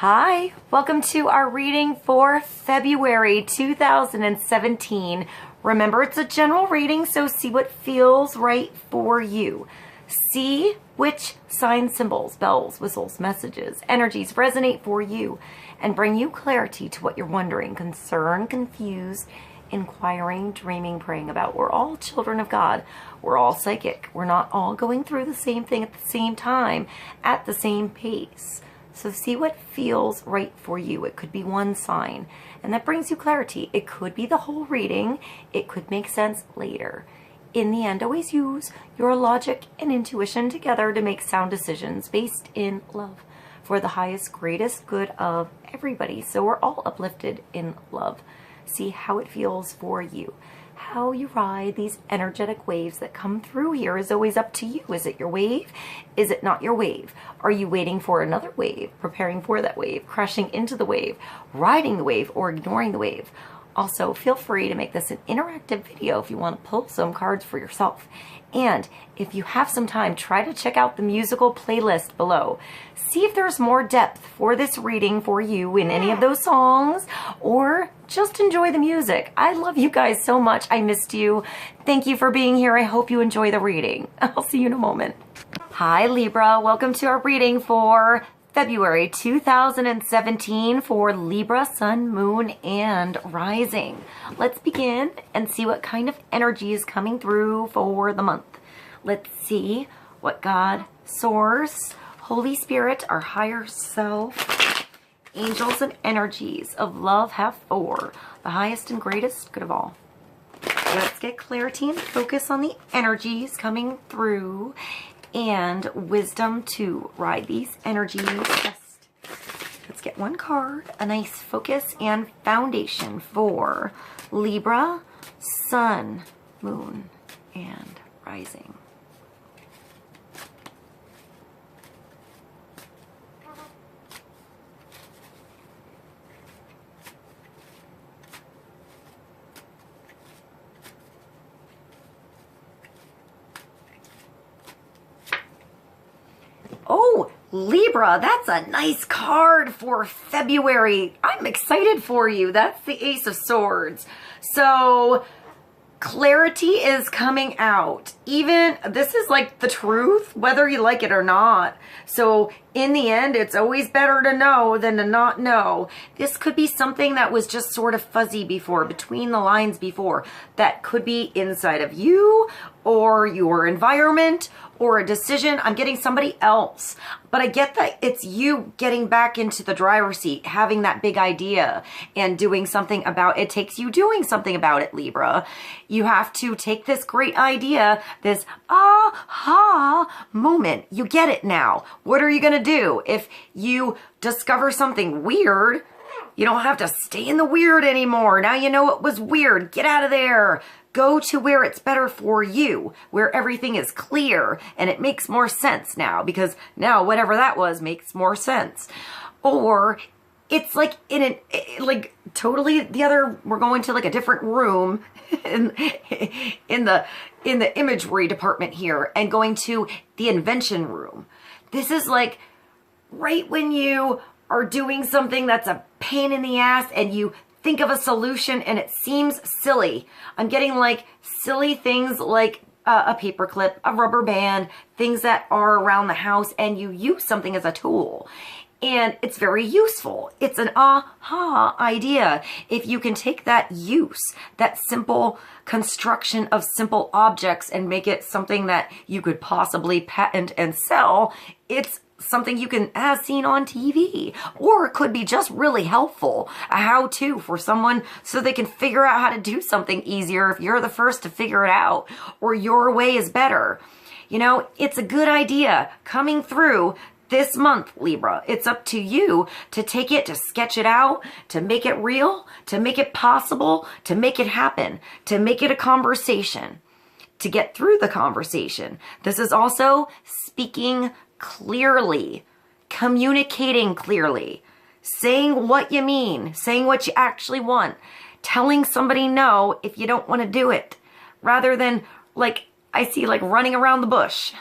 Hi, welcome to our reading for February 2017. Remember, it's a general reading, so see what feels right for you. See which sign symbols, bells, whistles, messages, energies resonate for you and bring you clarity to what you're wondering, concerned, confused, inquiring, dreaming, praying about. We're all children of God. We're all psychic. We're not all going through the same thing at the same time, at the same pace. So see what feels right for you. It could be one sign, and that brings you clarity. It could be the whole reading. It could make sense later. In the end, always use your logic and intuition together to make sound decisions based in love for the highest, greatest good of everybody. So we're all uplifted in love. See how it feels for you. How you ride these energetic waves that come through here is always up to you. Is it your wave? Is it not your wave? Are you waiting for another wave, preparing for that wave, crashing into the wave, riding the wave, or ignoring the wave? Also, feel free to make this an interactive video if you want to pull some cards for yourself. And if you have some time, try to check out the musical playlist below. See if there's more depth for this reading for you in any of those songs, or just enjoy the music. I love you guys so much. I missed you. Thank you for being here. I hope you enjoy the reading. I'll see you in a moment. Hi, Libra. Welcome to our reading for February 2017 for Libra, Sun, Moon, and Rising. Let's begin and see what kind of energy is coming through for the month. Let's see what God, Source, Holy Spirit, our higher self, angels, and energies of love have for the highest and greatest good of all. Let's get clarity and focus on the energies coming through and wisdom to ride these energies best. Let's get one card, a nice focus and foundation for Libra, Sun, Moon, and Rising. Oh, Libra, that's a nice card for February. I'm excited for you. That's the Ace of Swords. So clarity is coming out. Even this is like the truth, whether you like it or not. So in the end, it's always better to know than to not know. This could be something that was just sort of fuzzy before, between the lines before. That could be inside of you or your environment or a decision. I'm getting somebody else, but I get that it's you getting back into the driver's seat, having that big idea and doing something about it. It takes you doing something about it, Libra. You have to take this great idea, this aha moment. You get it now. What are you going to do? If you discover something weird, you don't have to stay in the weird anymore. Now you know it was weird. Get out of there. Go to where it's better for you, where everything is clear and it makes more sense now, because now whatever that was makes more sense. Or it's like like totally the other, we're going to like a different room in the imagery department here and going to the invention room. This is like right when you are doing something that's a pain in the ass and you think of a solution and it seems silly. I'm getting like silly things like a paperclip, a rubber band, things that are around the house, and you use something as a tool. And it's very useful. It's an aha idea. If you can take that use, that simple construction of simple objects, and make it something that you could possibly patent and sell, it's something you can have seen on TV, or it could be just really helpful, a how-to for someone so they can figure out how to do something easier if you're the first to figure it out, or your way is better. You know, it's a good idea coming through this month, Libra. It's up to you to take it, to sketch it out, to make it real, to make it possible, to make it happen, to make it a conversation, to get through the conversation. This is also speaking clearly, communicating clearly, saying what you mean, saying what you actually want, telling somebody no if you don't want to do it, rather than like I see like running around the bush,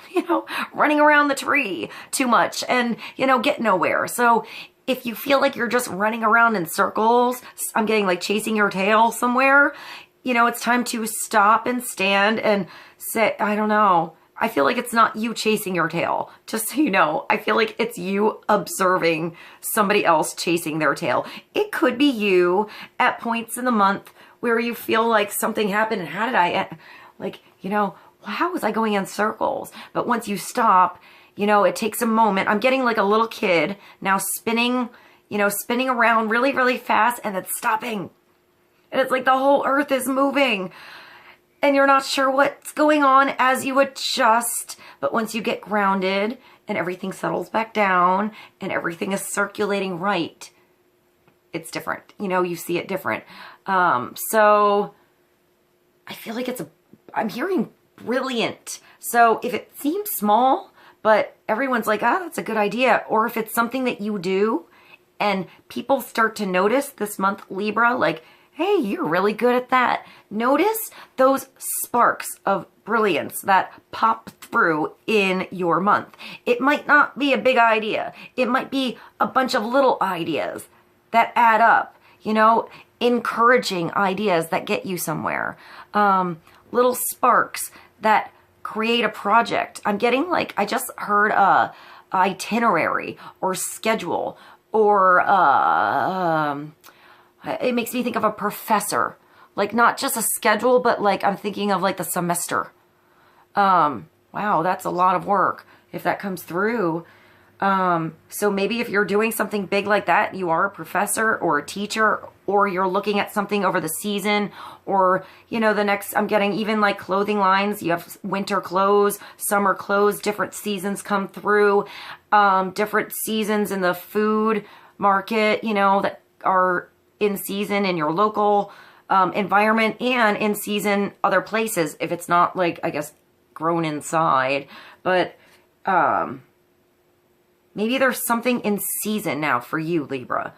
running around the tree too much and, get nowhere. So if you feel like you're just running around in circles, I'm getting like chasing your tail somewhere, you know, it's time to stop and stand and say, I don't know. I feel like it's not you chasing your tail, just so you know. I feel like it's you observing somebody else chasing their tail. It could be you at points in the month where you feel like something happened and how did I, like, you know, how was I going in circles? But once you stop, you know, it takes a moment. I'm getting like a little kid now spinning, you know, spinning around really, really fast and then stopping. And it's like the whole earth is moving. And you're not sure what's going on as you adjust. But once you get grounded and everything settles back down and everything is circulating right, it's different. You know, you see it different. So I feel like I'm hearing brilliant. So if it seems small, but everyone's like, ah, that's a good idea. Or if it's something that you do and people start to notice this month, Libra, like, hey, you're really good at that. Notice those sparks of brilliance that pop through in your month. It might not be a big idea. It might be a bunch of little ideas that add up, you know, encouraging ideas that get you somewhere. Little sparks that create a project. I'm getting like, I just heard a itinerary or schedule or it makes me think of a professor, like not just a schedule, but like I'm thinking of like the semester. Wow, that's a lot of work if that comes through. So maybe if you're doing something big like that, you are a professor or a teacher, or you're looking at something over the season, or, you know, the next, I'm getting even like clothing lines. You have winter clothes, summer clothes, different seasons come through, different seasons in the food market, you know, that are in season in your local environment and in season other places if it's not like, I guess, grown inside. But maybe there's something in season now for you, Libra.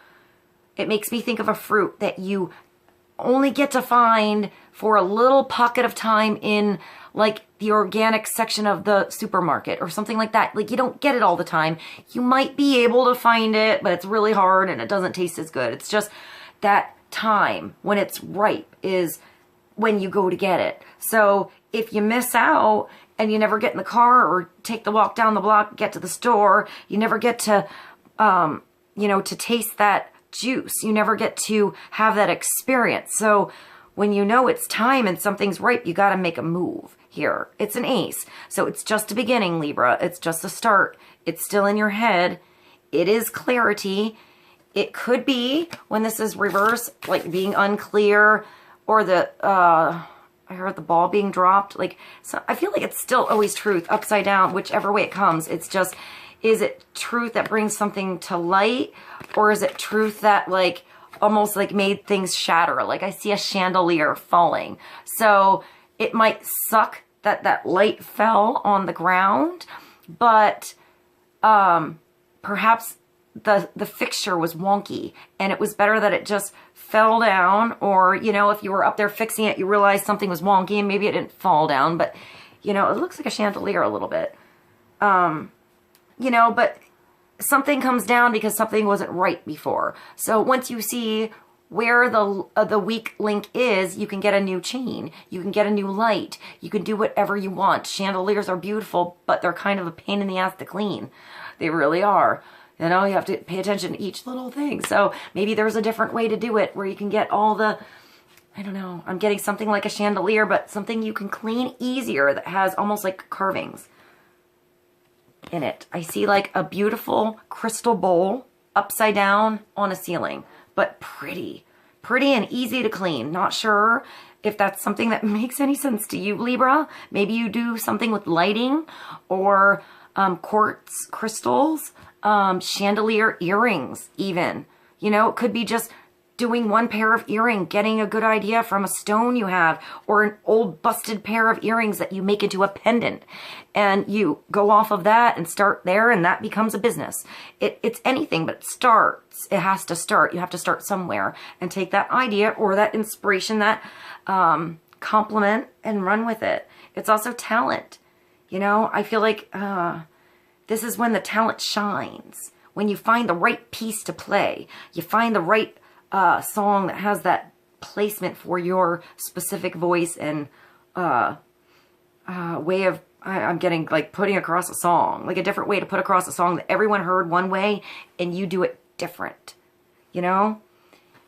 It makes me think of a fruit that you only get to find for a little pocket of time in like the organic section of the supermarket or something like that. Like you don't get it all the time. You might be able to find it, but it's really hard and it doesn't taste as good. It's just that time when it's ripe is when you go to get it. So if you miss out and you never get in the car or take the walk down the block, get to the store, you never get to, you know, to taste that juice. You never get to have that experience. So when you know it's time and something's ripe, you got to make a move here. It's an ace. So it's just a beginning, Libra. It's just a start. It's still in your head. It is clarity. It could be, when this is reverse, like being unclear, or the, I heard the ball being dropped. Like, so I feel like it's still always truth, upside down, whichever way it comes. It's just, is it truth that brings something to light? Or is it truth that like, almost like made things shatter? Like I see a chandelier falling. So it might suck that that light fell on the ground, but perhaps the fixture was wonky and it was better that it just fell down. Or, you know, if you were up there fixing it, you realized something was wonky and maybe it didn't fall down, but you know, it looks like a chandelier a little bit. You know, but something comes down because something wasn't right before. So once you see where the weak link is, you can get a new chain. You can get a new light. You can do whatever you want. Chandeliers are beautiful, but they're kind of a pain in the ass to clean. They really are. You know, you have to pay attention to each little thing. So maybe there's a different way to do it where you can get all the, I don't know, I'm getting something like a chandelier, but something you can clean easier that has almost like carvings in it. I see like a beautiful crystal bowl upside down on a ceiling, but pretty and easy to clean. Not sure if that's something that makes any sense to you, Libra. Maybe you do something with lighting or quartz crystals, chandelier earrings even. You know, it could be just doing one pair of earring, getting a good idea from a stone you have, or an old busted pair of earrings that you make into a pendant. And you go off of that and start there, and that becomes a business. It's anything, but it starts. It has to start. You have to start somewhere and take that idea or that inspiration, that compliment, and run with it. It's also talent. You know, I feel like this is when the talent shines. when you find the right piece to play, you find the right song that has that placement for your specific voice and way of, I'm getting like putting across a song, like a different way to put across a song that everyone heard one way and you do it different, you know?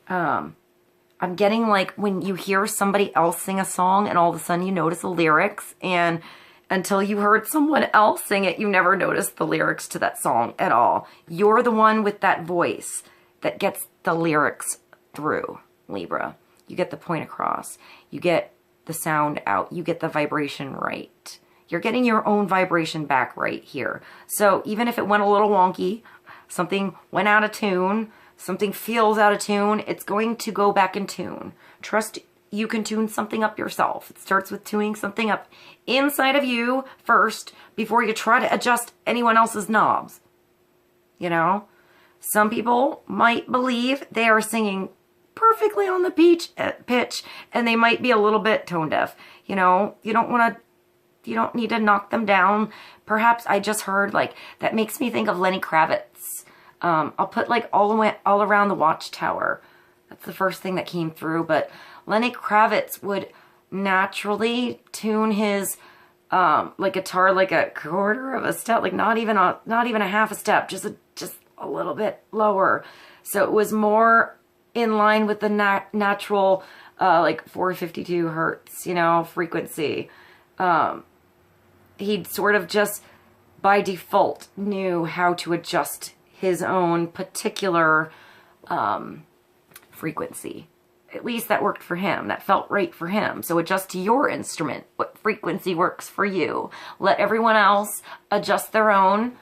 I'm getting like when you hear somebody else sing a song and all of a sudden you notice the lyrics, and until you heard someone else sing it, you never noticed the lyrics to that song at all. You're the one with that voice that gets the lyrics through, Libra. You get the point across. You get the sound out. You get the vibration right. You're getting your own vibration back right here. So even if it went a little wonky, something went out of tune, something feels out of tune, it's going to go back in tune. Trust you can tune something up yourself. It starts with tuning something up inside of you first before you try to adjust anyone else's knobs. You know? Some people might believe they are singing perfectly on the pitch and they might be a little bit tone deaf. You know, you don't need to knock them down. Perhaps I just heard like, that makes me think of Lenny Kravitz. I'll put like all around the watchtower. That's the first thing that came through. But Lenny Kravitz would naturally tune his like guitar like a quarter of a step, like not even a half a step, just a little bit lower. So it was more in line with the natural like 452 hertz, you know, frequency. He'd sort of just by default knew how to adjust his own particular frequency. At least that worked for him. That felt right for him. So adjust to your instrument. What frequency works for you? Let everyone else adjust their own.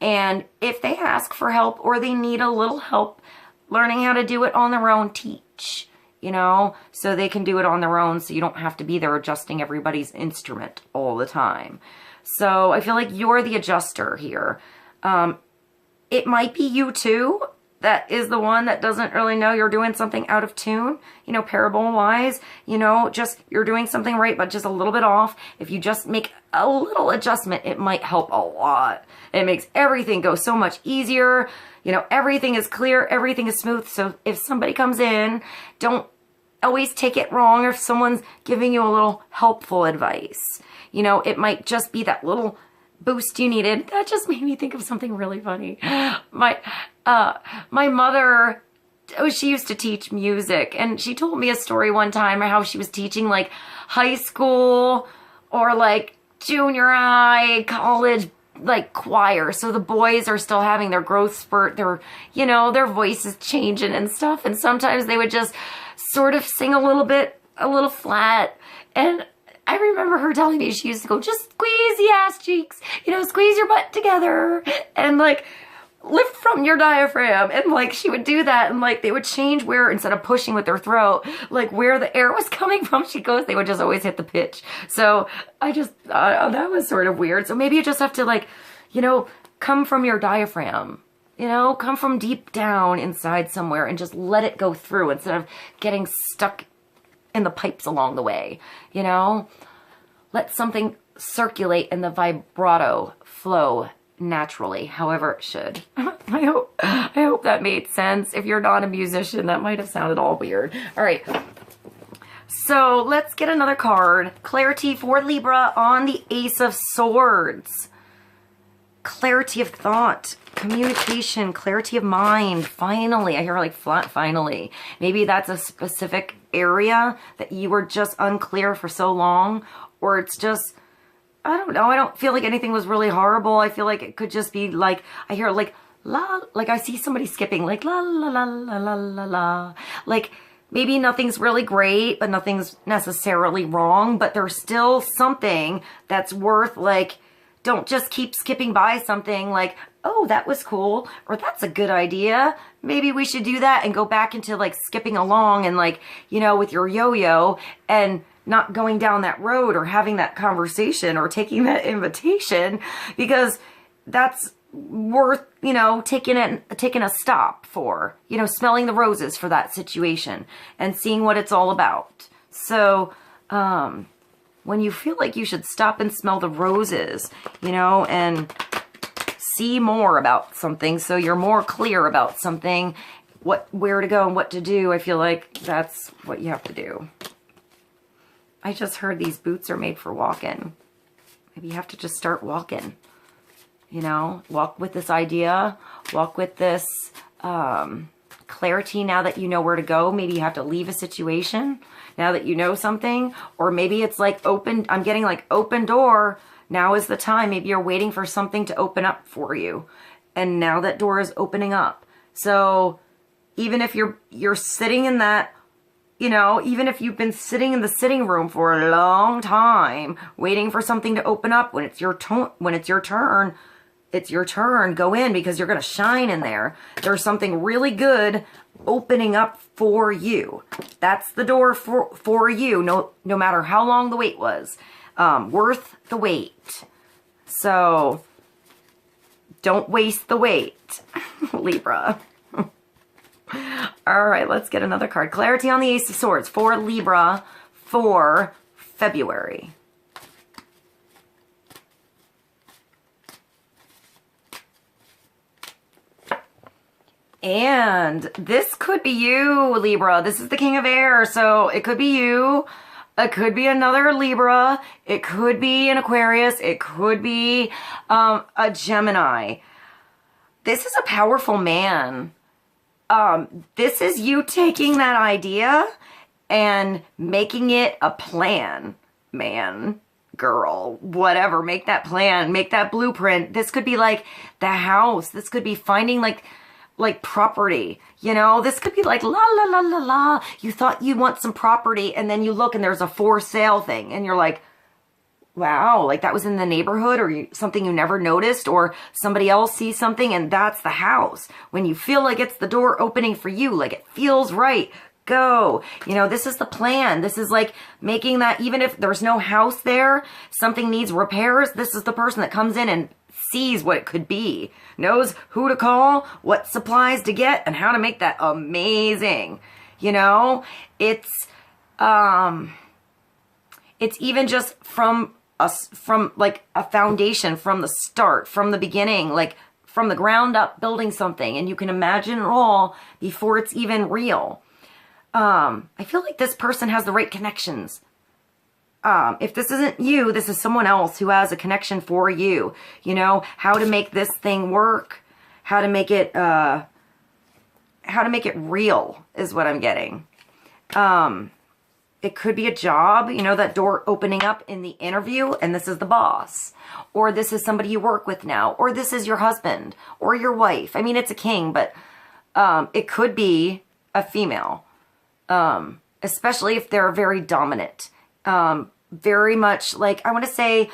And if they ask for help or they need a little help learning how to do it on their own, teach. You know, so they can do it on their own, so you don't have to be there adjusting everybody's instrument all the time. So I feel like you're the adjuster here. It might be you too that is the one that doesn't really know you're doing something out of tune, you know, parable-wise, you know, just you're doing something right, but just a little bit off. If you just make a little adjustment, it might help a lot. It makes everything go so much easier. You know, everything is clear, everything is smooth. So if somebody comes in, don't always take it wrong, or if someone's giving you a little helpful advice. You know, it might just be that little boost you needed. That just made me think of something really funny. My mother, she used to teach music, and she told me a story one time how she was teaching like high school or like junior high, college, like choir. So the boys are still having their growth spurt, their, you know, their voices changing and stuff. And sometimes they would just sort of sing a little flat. And I remember her telling me she used to go, just squeeze the ass cheeks, you know, squeeze your butt together and like lift from your diaphragm. And like she would do that, and like they would change where, instead of pushing with their throat, like where the air was coming from, she goes, they would just always hit the pitch. So I just, that was sort of weird. So maybe you just have to like, you know, come from your diaphragm, you know, come from deep down inside somewhere and just let it go through instead of getting stuck in the pipes along the way, you know? Let something circulate and the vibrato flow naturally, however it should. I hope that made sense. If you're not a musician, that might have sounded all weird. All right. So let's get another card. Clarity for Libra on the Ace of Swords. Clarity of thought, communication, clarity of mind. Finally, I hear like flat finally. Maybe that's a specific area that you were just unclear for so long, or it's just, I don't know. I don't feel like anything was really horrible. I feel like it could just be like, I hear like la, like I see somebody skipping like la la la la la la la. Like maybe nothing's really great, but nothing's necessarily wrong, but there's still something that's worth like, don't just keep skipping by something like, oh, that was cool, or that's a good idea. Maybe we should do that, and go back into like skipping along and like, you know, with your yo-yo and not going down that road or having that conversation or taking that invitation, because that's worth, you know, taking a stop for, you know, smelling the roses for that situation and seeing what it's all about. So, when you feel like you should stop and smell the roses, you know, and see more about something, so you're more clear about something, where to go and what to do. I feel like that's what you have to do. I just heard these boots are made for walking. Maybe you have to just start walking. You know, walk with this idea, walk with this clarity now that you know where to go. Maybe you have to leave a situation now that you know something, or maybe it's like open, I'm getting like open door. Now is the time. Maybe you're waiting for something to open up for you, and now that door is opening up. So even if you're sitting in that, you know, even if you've been sitting in the sitting room for a long time waiting for something to open up, when it's your turn, it's your turn. Go in, because you're going to shine in there. There's something really good opening up for you. That's the door for you, no matter how long the wait was. Worth the wait. So don't waste the wait, Libra. All right, let's get another card. Clarity on the Ace of Swords for Libra for February. And this could be you, Libra. This is the King of Air, so it could be you. It could be another Libra. It could be an Aquarius. It could be a Gemini. This is a powerful man. This is you taking that idea and making it a plan, man, girl, whatever. Make that plan, make that blueprint. This could be like the house. This could be finding like property, you know. This could be like la la la la la. You thought you'd want some property, and then you look and there's a for sale thing, and you're like, wow, like that was in the neighborhood, or something you never noticed, or somebody else sees something and that's the house. When you feel like it's the door opening for you, like it feels right, go. You know, this is the plan. This is like making that, even if there's no house there, something needs repairs, this is the person that comes in and sees what it could be, knows who to call, what supplies to get, and how to make that amazing. You know, it's even just from like a foundation, from the start, from the beginning, like from the ground up, building something, and you can imagine it all before it's even real. I feel like this person has the right connections. If this isn't you, this is someone else who has a connection for you. You know, how to make this thing work, how to make it real is what I'm getting. It could be a job, you know, that door opening up in the interview, and this is the boss, or this is somebody you work with now, or this is your husband or your wife. I mean, it's a king, but it could be a female, especially if they're very dominant. Very much like, I want to say,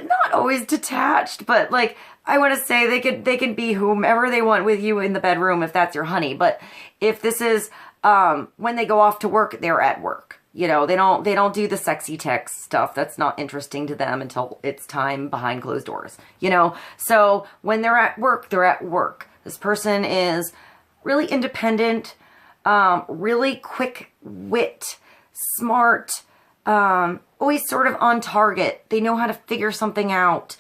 not always detached, but like, I want to say they can be whomever they want with you in the bedroom if that's your honey. But if this is, when they go off to work, they're at work. You know, they don't do the sexy text stuff. That's not interesting to them until it's time behind closed doors, you know? So when they're at work, they're at work. This person is really independent, really quick wit, smart, always sort of on target. They know how to figure something out.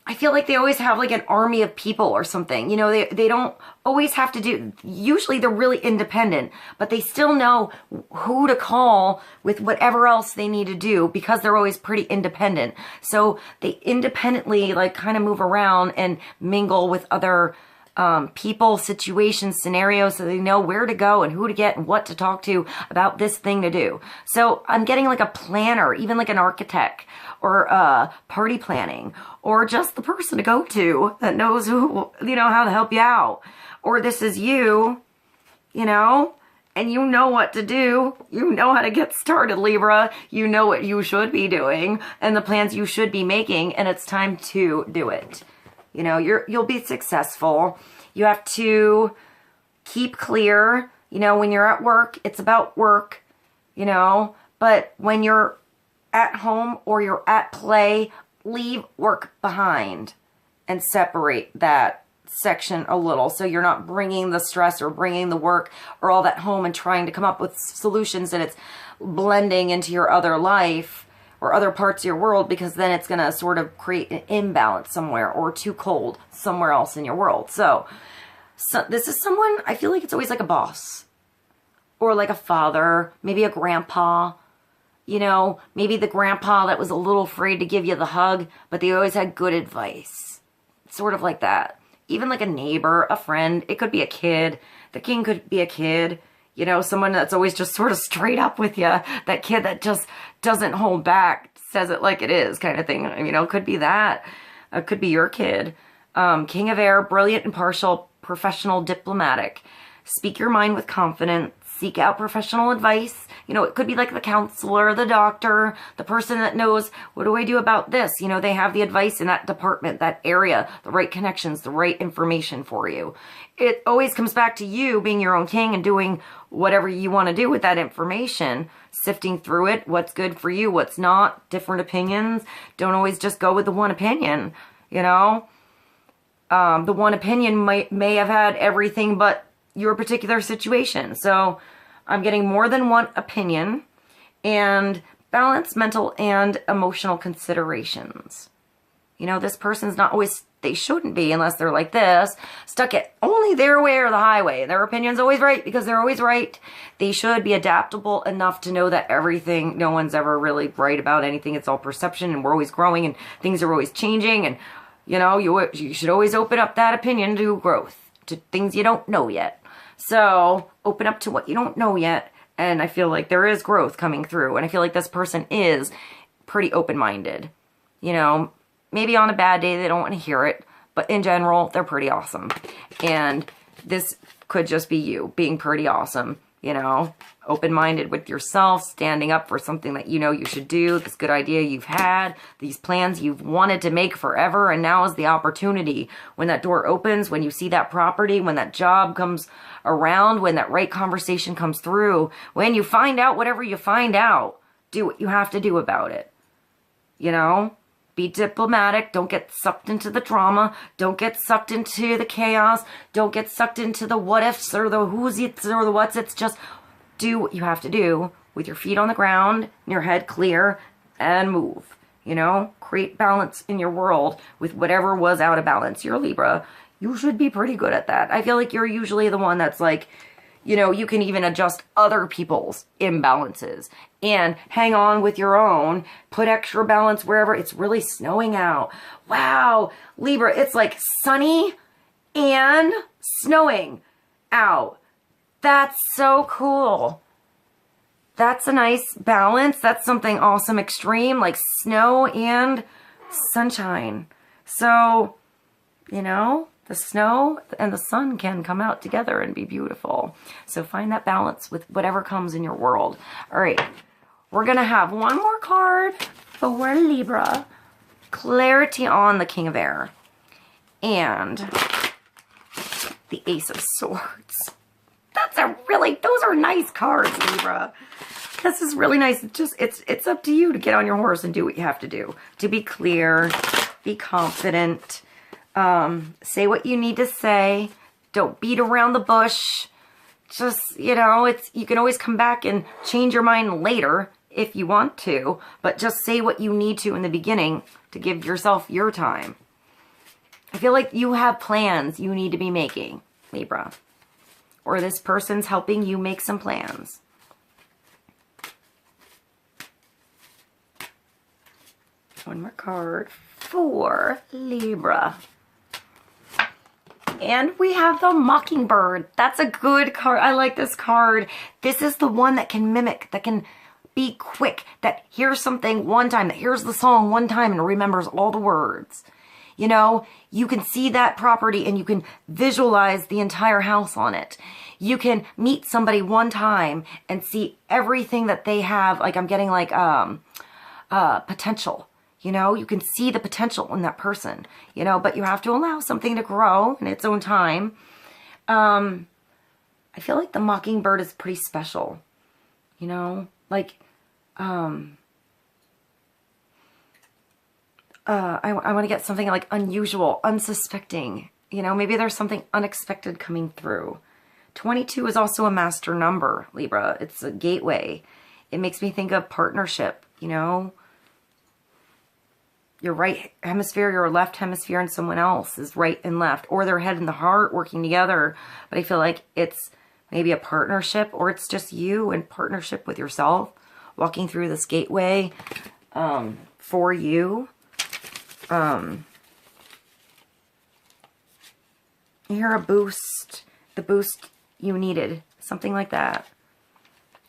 I feel like they always have like an army of people or something. You know, they don't always have to do, usually they're really independent, but they still know who to call with whatever else they need to do because they're always pretty independent. So they independently like kind of move around and mingle with other people, situations, scenarios, so they know where to go and who to get and what to talk to about this thing to do. So I'm getting like a planner, even like an architect, or party planning, or just the person to go to that knows who, you know, how to help you out. Or this is you, you know, and you know what to do. You know how to get started, Libra. You know what you should be doing and the plans you should be making, and it's time to do it. You know, you'll be successful. You have to keep clear. You know, when you're at work, it's about work, you know, but when you're at home or you're at play, leave work behind and separate that section a little, so you're not bringing the stress or bringing the work or all that home and trying to come up with solutions, and it's blending into your other life or other parts of your world, because then it's going to sort of create an imbalance somewhere, or too cold somewhere else in your world. So this is someone, I feel like it's always like a boss, or like a father, maybe a grandpa, you know, maybe the grandpa that was a little afraid to give you the hug, but they always had good advice. Sort of like that. Even like a neighbor, a friend, it could be a kid. The king could be a kid, you know, someone that's always just sort of straight up with you. That kid that just doesn't hold back, says it like it is kind of thing. You know, could be that. Could be your kid. King of Air, brilliant, impartial, professional, diplomatic. Speak your mind with confidence. Seek out professional advice. You know, it could be like the counselor, the doctor, the person that knows, what do I do about this? You know, they have the advice in that department, that area, the right connections, the right information for you. It always comes back to you being your own king and doing whatever you want to do with that information, sifting through it, what's good for you, what's not, different opinions. Don't always just go with the one opinion, you know. The one opinion may have had everything but your particular situation. So I'm getting more than one opinion, and balance mental and emotional considerations. You know, this person's not always, they shouldn't be unless they're like this, stuck at only their way or the highway. Their opinion's always right because they're always right. They should be adaptable enough to know that everything, no one's ever really right about anything. It's all perception, and we're always growing, and things are always changing, and you know, you should always open up that opinion to growth, to things you don't know yet. So open up to what you don't know yet. And I feel like there is growth coming through. And I feel like this person is pretty open-minded. You know, maybe on a bad day they don't want to hear it. But in general, they're pretty awesome. And this could just be you being pretty awesome. You know, open-minded with yourself, standing up for something that you know you should do, this good idea you've had, these plans you've wanted to make forever, and now is the opportunity. When that door opens, when you see that property, when that job comes around, when that right conversation comes through, when you find out whatever you find out, do what you have to do about it. You know? Be diplomatic. Don't get sucked into the drama. Don't get sucked into the chaos. Don't get sucked into the what ifs or the who's it's or the what's it's. Just do what you have to do with your feet on the ground, your head clear, and move. You know, create balance in your world with whatever was out of balance. You're a Libra. You should be pretty good at that. I feel like you're usually the one that's like, you know, you can even adjust other people's imbalances and hang on with your own, put extra balance wherever it's really snowing out. Wow, Libra, it's like sunny and snowing out. That's so cool. That's a nice balance. That's something awesome, extreme, like snow and sunshine. So, you know, the snow and the sun can come out together and be beautiful. So find that balance with whatever comes in your world. All right, we're going to have one more card for Libra. Clarity on the King of Air. And the Ace of Swords. That's a really, those are nice cards, Libra. This is really nice. It's up to you to get on your horse and do what you have to do. To be clear, be confident. Say what you need to say. Don't beat around the bush. Just, you know, you can always come back and change your mind later if you want to, but just say what you need to in the beginning to give yourself your time. I feel like you have plans you need to be making, Libra. Or this person's helping you make some plans. One more card for Libra. And we have the Mockingbird. That's a good card. I like this card. This is the one that can mimic, that can be quick, that hears something one time, that hears the song one time and remembers all the words. You know, you can see that property and you can visualize the entire house on it. You can meet somebody one time and see everything that they have. Like I'm getting like potential. You know, you can see the potential in that person, you know, but you have to allow something to grow in its own time. I feel like the Mockingbird is pretty special, you know, like, I want to get something like unusual, unsuspecting, you know, maybe there's something unexpected coming through. 22 is also a master number, Libra. It's a gateway. It makes me think of partnership, you know, your right hemisphere, your left hemisphere, and someone else is right and left, or their head and the heart working together. But I feel like it's maybe a partnership, or it's just you in partnership with yourself, walking through this gateway for you. You're a boost, the boost you needed, something like that.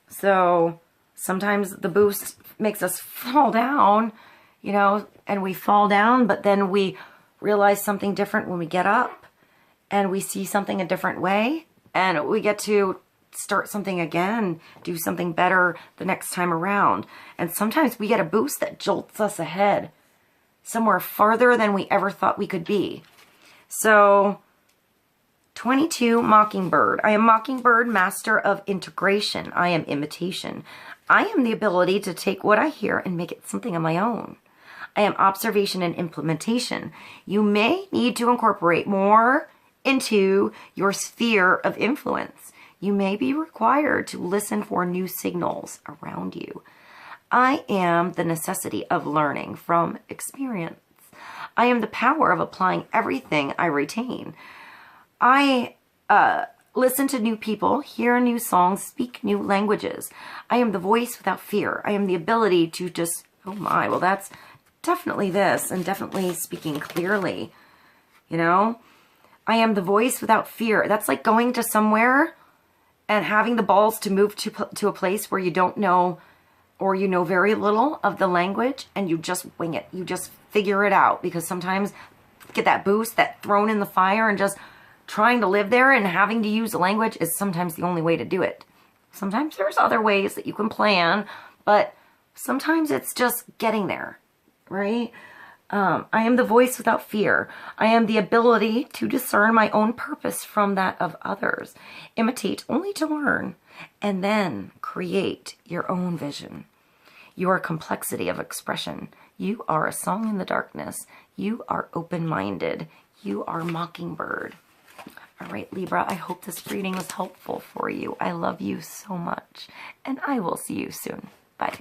So sometimes the boost makes us fall down, you know, and we fall down, but then we realize something different when we get up, and we see something a different way, and we get to start something again, do something better the next time around. And sometimes we get a boost that jolts us ahead, somewhere farther than we ever thought we could be. So 22, Mockingbird. I am Mockingbird, master of integration. I am imitation. I am the ability to take what I hear and make it something of my own. I am observation and implementation. You may need to incorporate more into your sphere of influence. You may be required to listen for new signals around you. I am the necessity of learning from experience. I am the power of applying everything I retain. I listen to new people, hear new songs, speak new languages. I am the voice without fear. I am the ability to just, oh my, well that's definitely this, and definitely speaking clearly, you know? I am the voice without fear. That's like going to somewhere and having the balls to move to a place where you don't know, or you know very little of the language, and you just wing it. You just figure it out, because sometimes get that boost, that thrown in the fire, and just trying to live there and having to use the language is sometimes the only way to do it. Sometimes there's other ways that you can plan, but sometimes it's just getting there, right? I am the voice without fear. I am the ability to discern my own purpose from that of others. Imitate only to learn, and then create your own vision. You are complexity of expression. You are a song in the darkness. You are open-minded. You are Mockingbird. All right, Libra, I hope this reading was helpful for you. I love you so much, and I will see you soon. Bye.